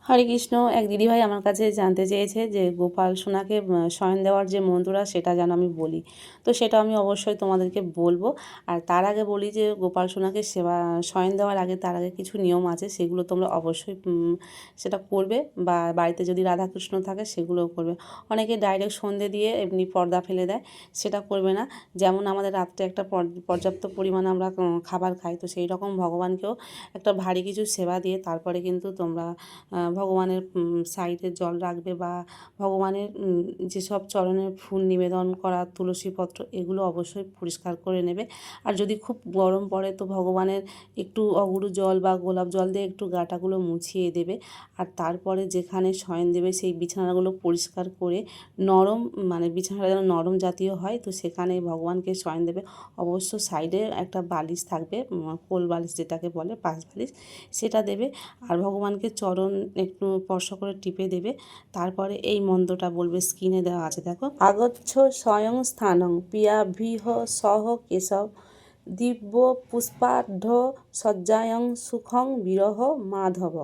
হরে কৃষ্ণ। এক দিদিভাই আমার কাছে জানতে চেয়েছে যে গোপাল সোনাকে শয়ন দেওয়ার যে মন্ত্রটা সেটা যেন আমি বলি। তো সেটা আমি অবশ্যই তোমাদেরকে বলবো। আর তার আগে বলি যে গোপাল সোনাকে শয়ন দেওয়ার আগে তার আগে কিছু নিয়ম আছে, সেগুলো তোমরা অবশ্যই সেটা করবে, বা বাড়িতে যদি রাধাকৃষ্ণ থাকে সেগুলোও করবে। অনেকে ডাইরেক্ট সন্ধে দিয়ে এমনি পর্দা ফেলে দেয়, সেটা করবে না। যেমন আমাদের রাত্রে একটা পর্যাপ্ত পরিমাণে আমরা খাবার খাই, তো সেই রকম ভগবানকেও একটা ভারী কিছু সেবা দিয়ে তারপরে কিন্তু তোমরা ভগবানের সাইডে জল রাখবে, বা ভগবানের যেসব চরণে ফুল নিবেদন করা তুলসীপত্র এগুলো অবশ্যই পরিষ্কার করে নেবে। আর যদি খুব গরম পড়ে তো ভগবানের একটু অগুরু জল বা গোলাপ জল দিয়ে একটু গাটাগুলো মুছিয়ে দেবে। আর তারপরে যেখানে শয়ন দেবে সেই বিছানাগুলো পরিষ্কার করে নরম, মানে বিছানাটা যেন নরম জাতীয় হয়, তো সেখানে ভগবানকে শয়ন দেবে। অবশ্য সাইডে একটা বালিশ থাকবে, কোল বালিশ যেটাকে বলে, পাশ বালিশ, সেটা দেবে। আর ভগবানকে চরণ একটু স্পর্শ করে টিপে দেবে। তারপরে এই মন্ত্রটা বলবে, স্ক্রিনে দেওয়া আছে দেখো। আগচ্ছ স্বয়ং স্থানং প্রিয়াভিহ সহ কেশব দিব্য পুষ্পাঢ্য সজ্জায়ং সুখং বিরহ মাধব।